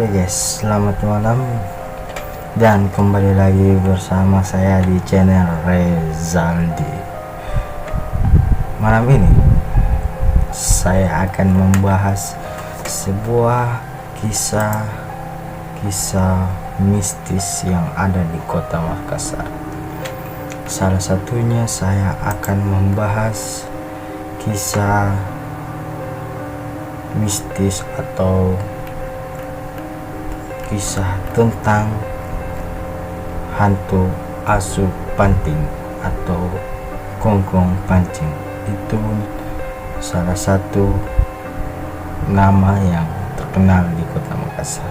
Oke guys, selamat malam dan kembali lagi bersama saya di channel Rezaldi. Malam ini saya akan membahas sebuah kisah mistis yang ada di kota Makassar. Salah satunya saya akan membahas kisah mistis atau kisah tentang hantu asu panting atau gonggong pancing. Itu salah satu nama yang terkenal di kota Makassar.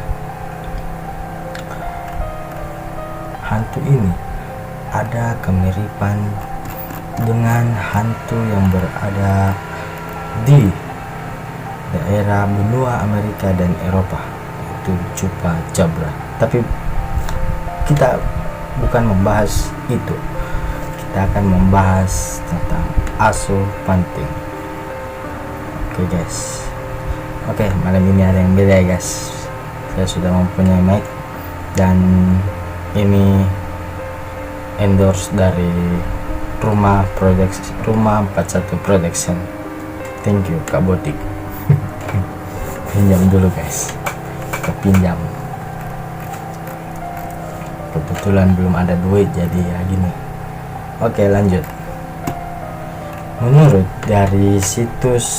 Hantu ini ada kemiripan dengan hantu yang berada di daerah benua Amerika dan Eropa, itu Chupa Cabra. Tapi kita bukan membahas itu, kita akan membahas tentang asu panting. Oke guys, malam ini ada yang beda ya guys. Saya sudah mempunyai mic dan ini endorse dari Rumah 41 Production. Thank you Kak Botik. Pinjam dulu guys, kepinjam. Kebetulan belum ada duit jadi ya gini. Oke, lanjut. Menurut dari situs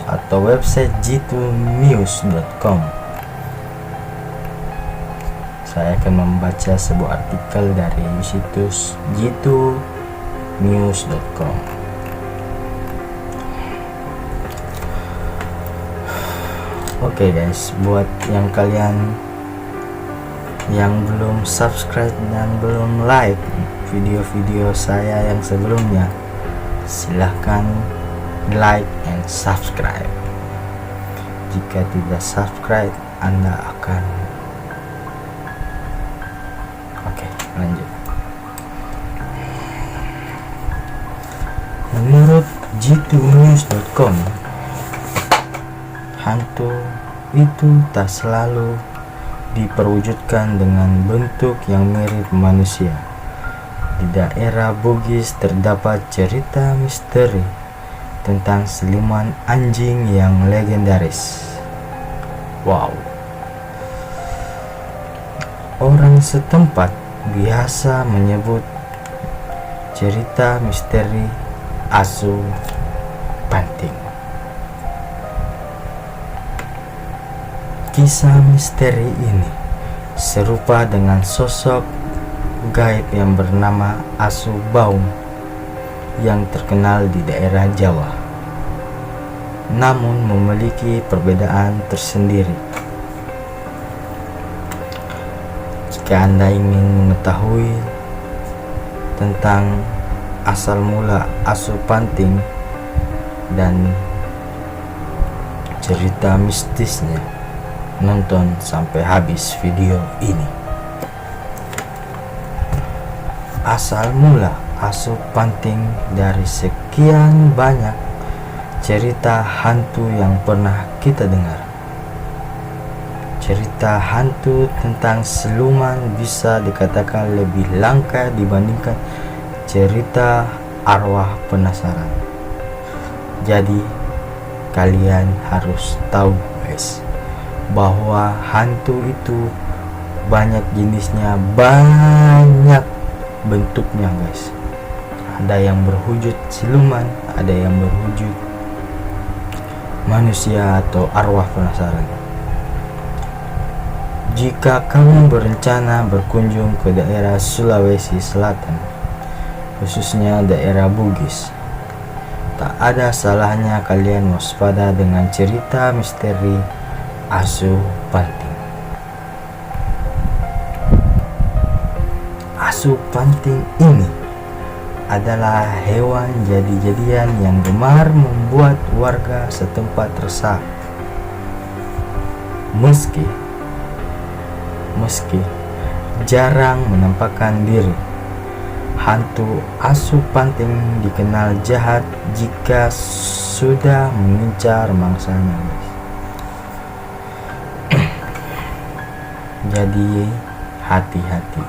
atau website jitu-news.com, saya akan membaca sebuah artikel dari situs jitu-news.com. Oke guys, buat yang kalian yang belum subscribe dan belum like video-video saya yang sebelumnya, silahkan like and subscribe. Jika tidak subscribe, Anda akan lanjut. Menurut jitu-news.com, hantu itu tak selalu diperwujudkan dengan bentuk yang mirip manusia. Di daerah Bugis terdapat cerita misteri tentang siluman anjing yang legendaris. Wow. Orang setempat biasa menyebut cerita misteri asu panting. Kisah misteri ini serupa dengan sosok gaib yang bernama asu baung yang terkenal di daerah Jawa, namun memiliki perbedaan tersendiri. Jika Anda ingin mengetahui tentang asal mula asu panting dan cerita mistisnya, nonton sampai habis video ini. Asal mula asu panting dari sekian banyak cerita hantu yang pernah kita dengar. Cerita hantu tentang siluman bisa dikatakan lebih langka dibandingkan cerita arwah penasaran. Jadi kalian harus tahu guys, bahwa hantu itu banyak jenisnya, banyak bentuknya guys. Ada yang berwujud siluman, ada yang berwujud manusia atau arwah penasaran. Jika kamu berencana berkunjung ke daerah Sulawesi Selatan, khususnya daerah Bugis, tak ada salahnya kalian waspada dengan cerita misteri asu panting. Asu panting ini adalah hewan jadi-jadian yang gemar membuat warga setempat resah. Meski jarang menampakkan diri, hantu asu panting dikenal jahat jika sudah mengincar mangsanya. Jadi hati-hati.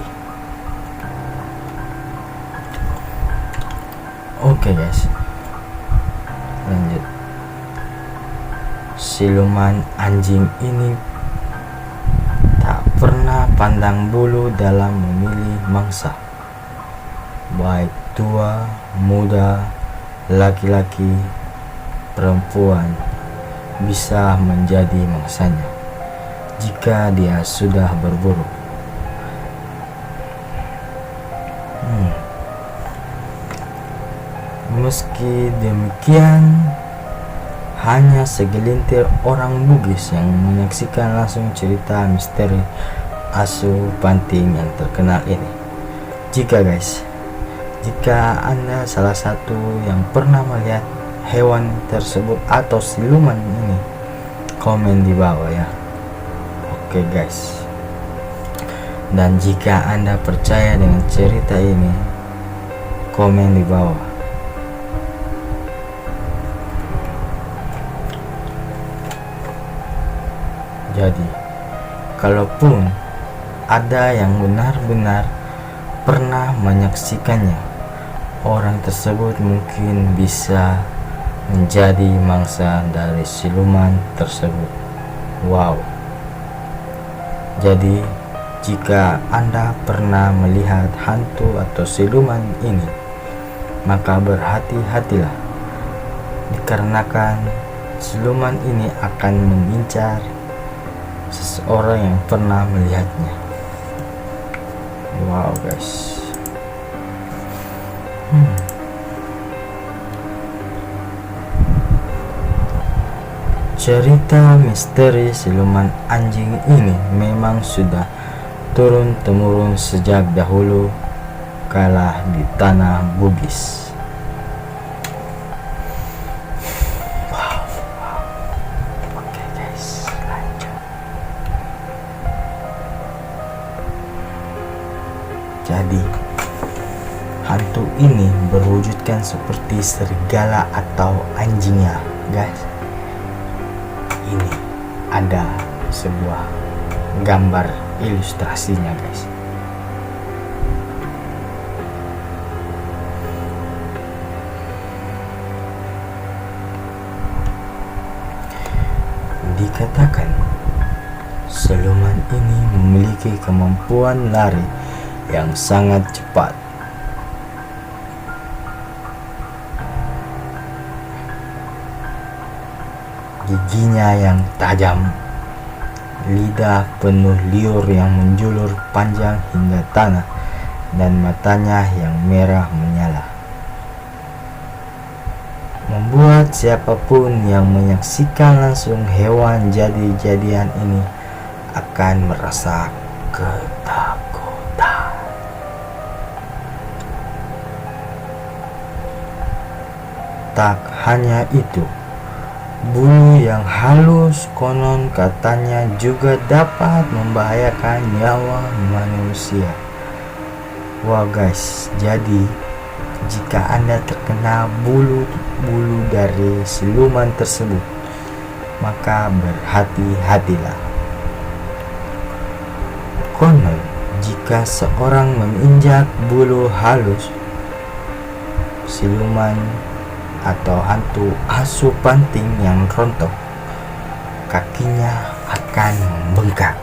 Oke guys, lanjut. Siluman anjing ini tak pernah pandang bulu dalam memilih mangsa. Baik tua, muda, laki-laki, perempuan bisa menjadi mangsanya jika dia sudah berburu. Meski demikian, hanya segelintir orang Bugis yang menyaksikan langsung cerita misteri asu panting yang terkenal ini. Jika Anda salah satu yang pernah melihat hewan tersebut atau siluman ini, komen di bawah ya. Oke guys. Dan jika Anda percaya dengan cerita ini, komen di bawah. Jadi, kalaupun ada yang benar-benar pernah menyaksikannya, orang tersebut mungkin bisa menjadi mangsa dari siluman tersebut. Wow. Jadi, jika Anda pernah melihat hantu atau siluman ini, maka berhati-hatilah, dikarenakan siluman ini akan mengincar seseorang yang pernah melihatnya. Wow guys. Cerita misteri siluman anjing ini memang sudah turun-temurun sejak dahulu kala di tanah Bugis. Jadi, hantu ini berwujudkan seperti serigala atau anjingnya, guys. Ini ada sebuah gambar ilustrasinya, guys. Dikatakan, siluman ini memiliki kemampuan lari yang sangat cepat. Giginya yang tajam, lidah penuh liur yang menjulur panjang hingga tanah, dan matanya yang merah menyala, membuat siapapun yang menyaksikan langsung hewan jadi-jadian ini akan merasa ketakutan. Tak hanya itu, bulu yang halus konon katanya juga dapat membahayakan nyawa manusia. Wah guys, jadi jika Anda terkena bulu dari siluman tersebut, maka berhati-hatilah. Konon jika seorang menginjak bulu halus siluman atau hantu asu panting yang rontok, kakinya akan membengkak.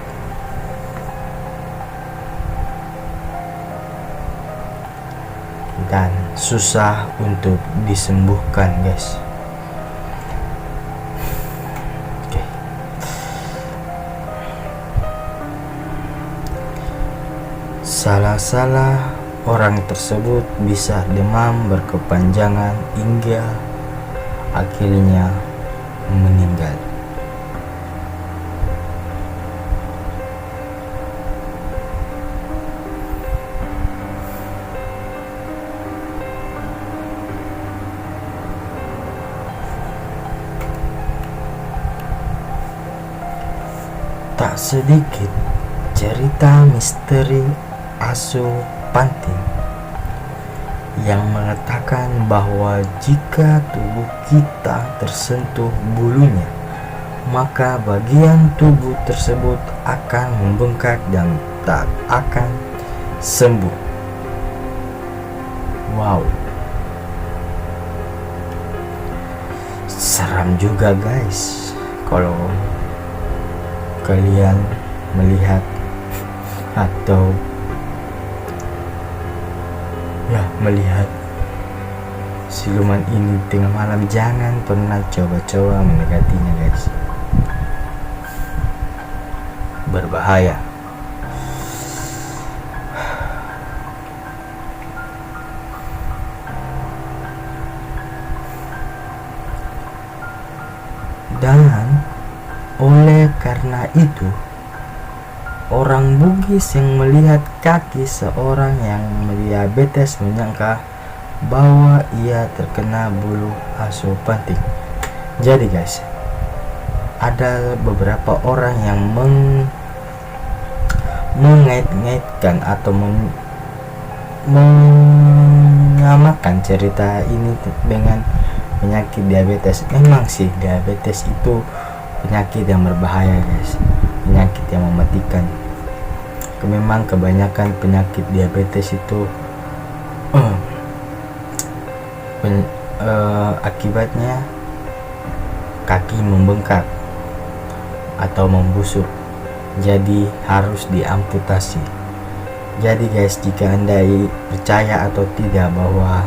Dan susah untuk disembuhkan, guys. Oke. Salah-salah orang tersebut bisa demam berkepanjangan hingga akhirnya meninggal. Tak sedikit cerita misteri asu panting yang mengatakan bahwa jika tubuh kita tersentuh bulunya, maka bagian tubuh tersebut akan membengkak dan tak akan sembuh. Wow, seram juga guys kalau kalian melihat atau melihat siluman ini tengah malam. Jangan pernah coba-coba mendekatinya guys, berbahaya. Dan oleh karena itu, orang Bugis yang melihat kaki seorang yang diabetes menyangka bahwa ia terkena bulu asu panting. Jadi guys, ada beberapa orang yang mengait-ngaitkan atau menyamakan cerita ini dengan penyakit diabetes. Memang sih diabetes itu penyakit yang berbahaya guys, penyakit yang mematikan. Memang kebanyakan penyakit diabetes itu akibatnya kaki membengkak atau membusuk, jadi harus diamputasi. Jadi guys, jika Anda percaya atau tidak bahwa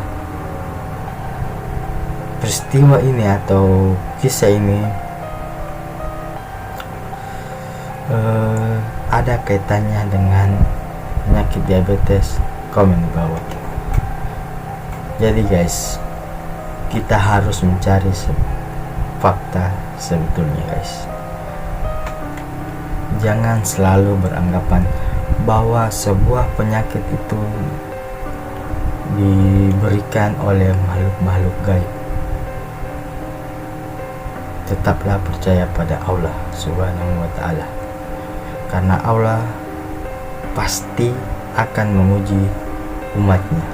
peristiwa ini atau kisah ini ada kaitannya dengan penyakit diabetes, komen di bawah. Jadi guys, kita harus mencari fakta sebetulnya guys. Jangan selalu beranggapan bahwa sebuah penyakit itu diberikan oleh makhluk-makhluk gaib. Tetaplah percaya pada Allah Subhanahu wa Ta'ala, karena Allah pasti akan menguji umatnya.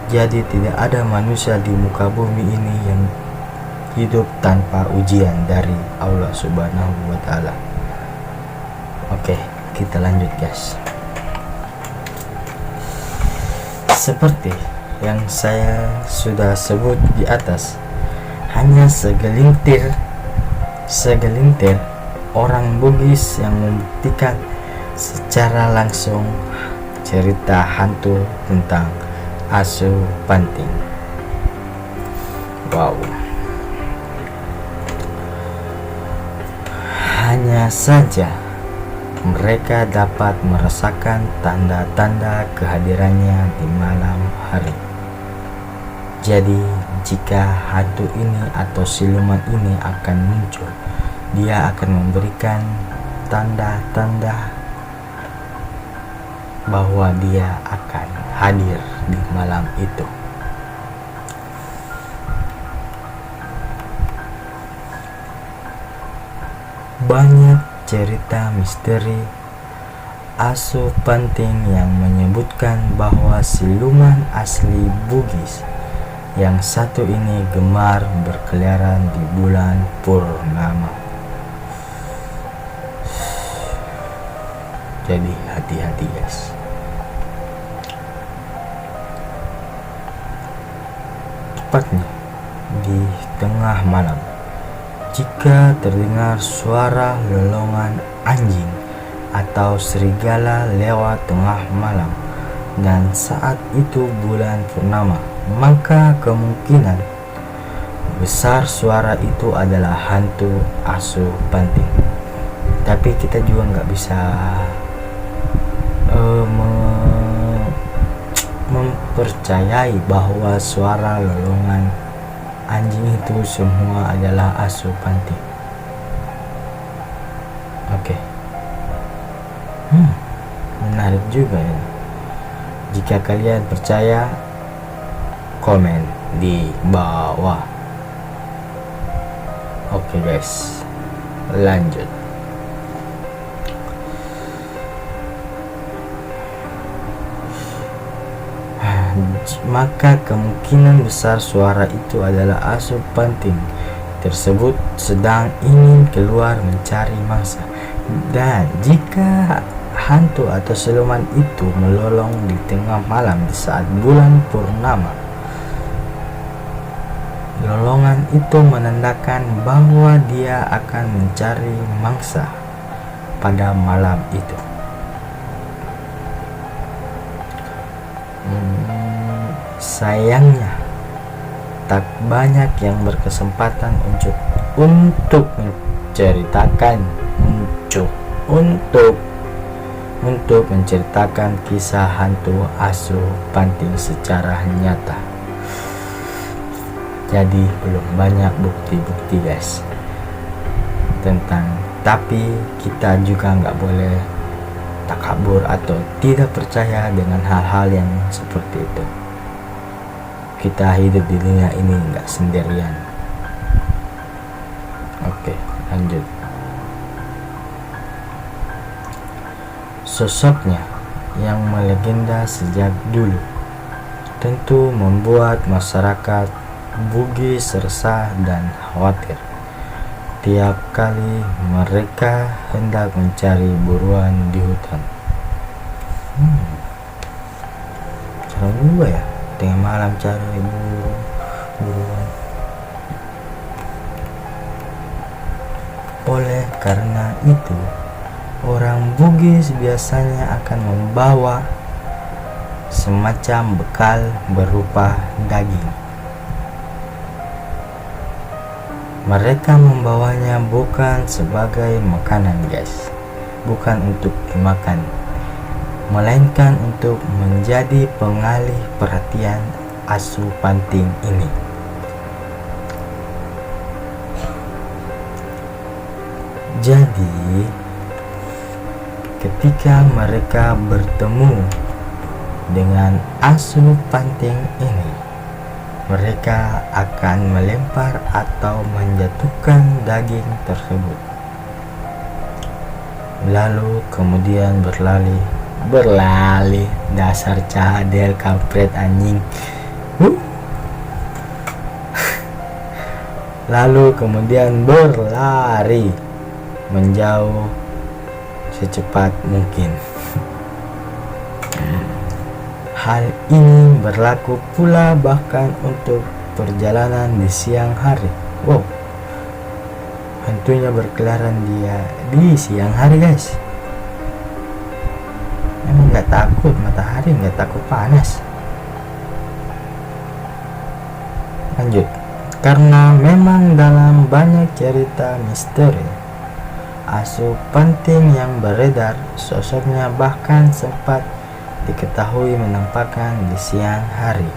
Jadi tidak ada manusia di muka bumi ini yang hidup tanpa ujian dari Allah Subhanahu wa Ta'ala. Oke, kita lanjut guys. Seperti yang saya sudah sebut di atas, hanya segelintir orang Bugis yang membuktikan secara langsung cerita hantu tentang asu panting. Wow. Hanya saja mereka dapat merasakan tanda-tanda kehadirannya di malam hari. Jadi jika hantu ini atau siluman ini akan muncul, dia akan memberikan tanda-tanda bahwa dia akan hadir di malam itu. Banyak cerita misteri asu panting yang menyebutkan bahwa siluman asli Bugis yang satu ini gemar berkeliaran di bulan purnama. Jadi hati-hati guys. Tepatnya di tengah malam, jika terdengar suara lolongan anjing atau serigala lewat tengah malam dan saat itu bulan purnama, maka kemungkinan besar suara itu adalah hantu asu panting. Tapi kita juga nggak bisa mempercayai bahwa suara lolongan anjing itu semua adalah asu panting. Oke. Menarik juga ya. Jika kalian percaya, komen di bawah. Oke guys, lanjut. Maka kemungkinan besar suara itu adalah asu panting tersebut sedang ingin keluar mencari mangsa. Dan jika hantu atau siluman itu melolong di tengah malam di saat bulan purnama, lolongan itu menandakan bahwa dia akan mencari mangsa pada malam itu. Sayangnya tak banyak yang berkesempatan untuk menceritakan untuk menceritakan kisah hantu asuh Panting secara nyata. Jadi belum banyak bukti-bukti guys tentang, tapi kita juga nggak boleh takabur atau tidak percaya dengan hal-hal yang seperti itu. Kita hidup di dunia ini nggak sendirian. Oke, lanjut. Sosoknya yang melegenda sejak dulu tentu membuat masyarakat Bugis resah dan khawatir tiap kali mereka hendak mencari buruan di hutan. Serem juga ya, tengah malam cari buruan. Oleh karena itu, orang Bugis biasanya akan membawa semacam bekal berupa daging. Mereka membawanya bukan sebagai makanan guys, bukan untuk dimakan, melainkan untuk menjadi pengalih perhatian asuh Panting ini. Jadi ketika mereka bertemu dengan asuh Panting ini, mereka akan melempar atau menjatuhkan daging tersebut, lalu kemudian berlari dasar cadel kampret anjing. Lalu kemudian berlari menjauh secepat mungkin. Hal ini berlaku pula bahkan untuk perjalanan di siang hari. Wow, hantunya berkeliaran di siang hari guys. Emang nggak takut matahari, nggak takut panas. Lanjut. Karena memang dalam banyak cerita misteri asuh Panting yang beredar, sosoknya bahkan sempat diketahui menampakkan di siang hari.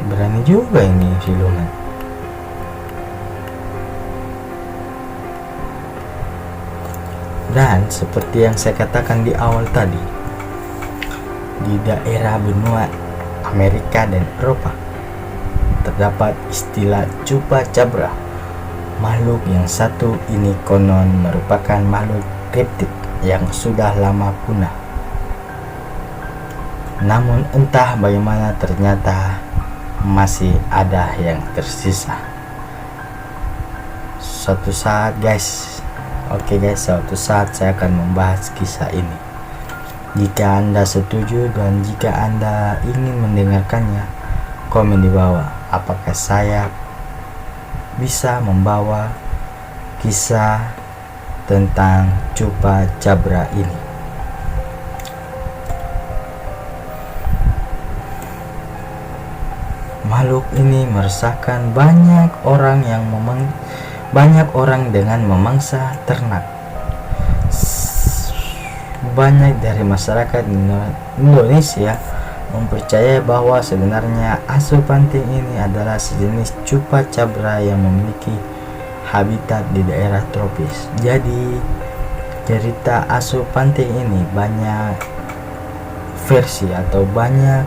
Berani juga ini siluman. Dan seperti yang saya katakan di awal tadi, di daerah benua Amerika dan Eropa terdapat istilah chupacabra. Makhluk yang satu ini konon merupakan makhluk kriptik yang sudah lama punah. Namun entah bagaimana ternyata masih ada yang tersisa. Suatu saat suatu saat saya akan membahas kisah ini. Jika Anda setuju dan jika Anda ingin mendengarkannya, komen di bawah. Apakah saya bisa membawa kisah tentang chupacabra ini? Makhluk ini meresahkan banyak orang dengan memangsa ternak. Banyak dari masyarakat Indonesia mempercayai bahwa sebenarnya asuh Panting ini adalah sejenis chupacabra yang memiliki habitat di daerah tropis. Jadi cerita asuh Panting ini banyak versi atau banyak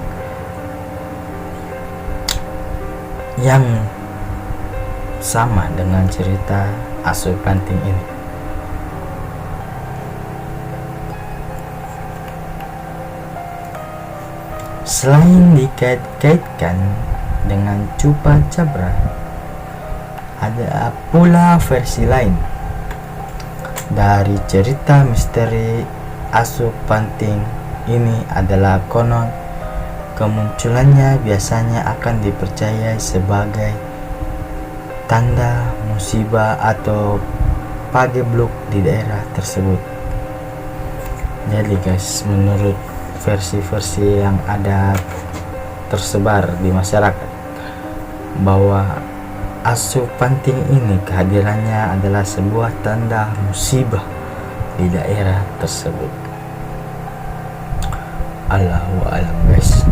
yang sama dengan cerita asuh Panting ini. Selain dikait-kaitkan dengan Chupa Cabra. Ada pula versi lain dari cerita misteri Asup Panting. Ini adalah konon kemunculannya biasanya akan dipercayai sebagai tanda musibah atau pagebluk di daerah tersebut. Jadi guys, menurut versi-versi yang ada tersebar di masyarakat, bahwa Asup Panting ini kehadirannya adalah sebuah tanda musibah di daerah tersebut. Allahu a'lam guys,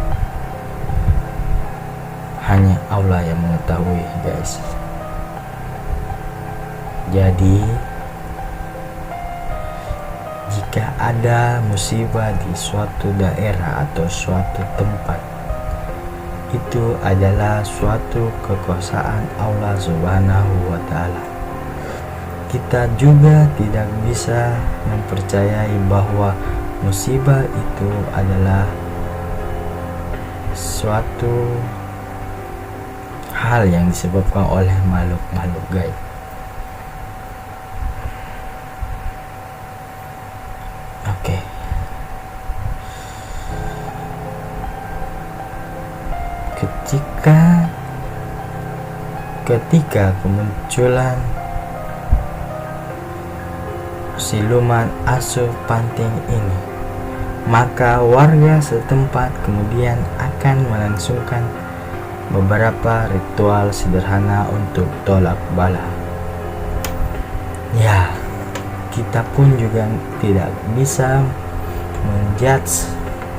hanya Allah yang mengetahui guys. Jadi jika ada musibah di suatu daerah atau suatu tempat, itu adalah suatu kekuasaan Allah Subhanahu wa Ta'ala. Kita juga tidak bisa mempercayai bahwa musibah itu adalah suatu hal yang disebabkan oleh makhluk-makhluk gaib. Oke. Ketika kemunculan siluman Asup Panting ini, maka warga setempat kemudian akan melangsungkan beberapa ritual sederhana untuk tolak bala. Ya, kita pun juga tidak bisa menjudge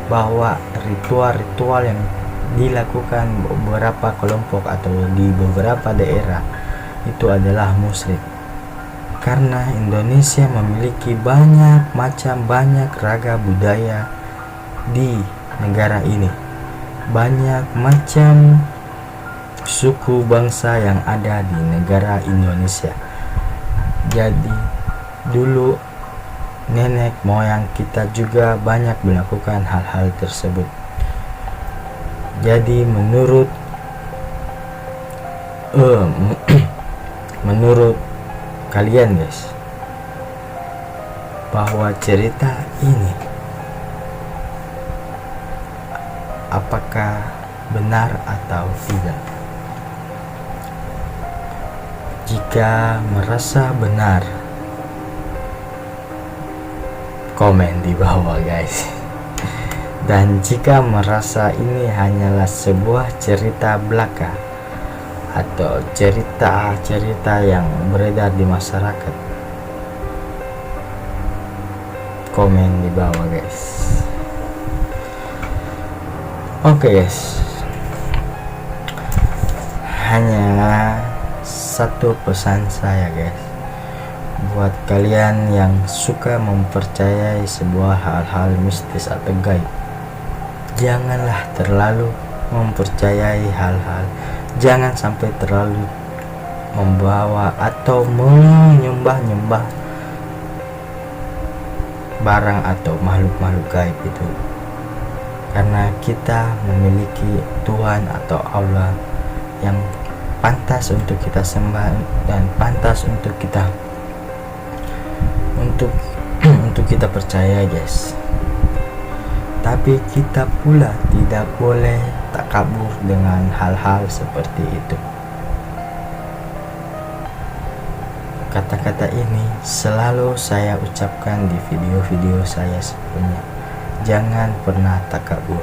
bahwa ritual-ritual yang dilakukan beberapa kelompok atau di beberapa daerah itu adalah musyrik, karena Indonesia memiliki banyak raga budaya di negara ini, banyak macam suku bangsa yang ada di negara Indonesia. Jadi dulu nenek moyang kita juga banyak melakukan hal-hal tersebut. Jadi menurut kalian guys, bahwa cerita ini apakah benar atau tidak? Jika merasa benar, komen di bawah guys. Dan jika merasa ini hanyalah sebuah cerita belaka atau cerita-cerita yang beredar di masyarakat, komen di bawah guys. Oke guys, hanya satu pesan saya guys, buat kalian yang suka mempercayai sebuah hal-hal mistis atau gaib, janganlah terlalu mempercayai hal-hal, jangan sampai terlalu membawa atau menyembah-nyembah barang atau makhluk-makhluk gaib itu, karena kita memiliki Tuhan atau Allah yang pantas untuk kita sembah dan pantas untuk kita percaya guys. Tapi kita pula tidak boleh takabur dengan hal-hal seperti itu. Kata-kata ini selalu saya ucapkan di video-video saya sebelumnya. Jangan pernah takabur,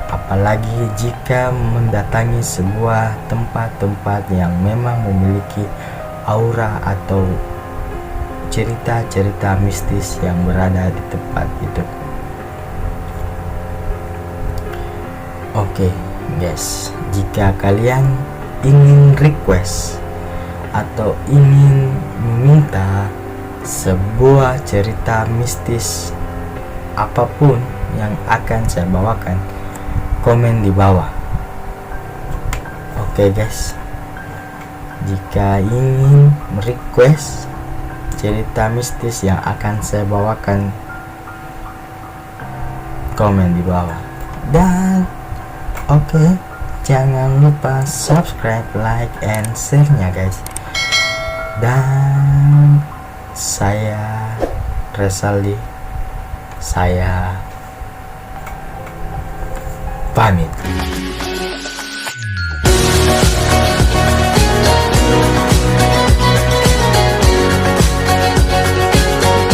apalagi jika mendatangi sebuah tempat-tempat yang memang memiliki aura atau cerita-cerita mistis yang berada di tempat itu. Oke guys, jika kalian ingin request atau ingin meminta sebuah cerita mistis apapun yang akan saya bawakan, komen di bawah. Oke guys, jika ingin request cerita mistis yang akan saya bawakan, komen di bawah. Dan oke, Jangan lupa subscribe, like, and share-nya guys. Dan saya Resaldi, saya pamit.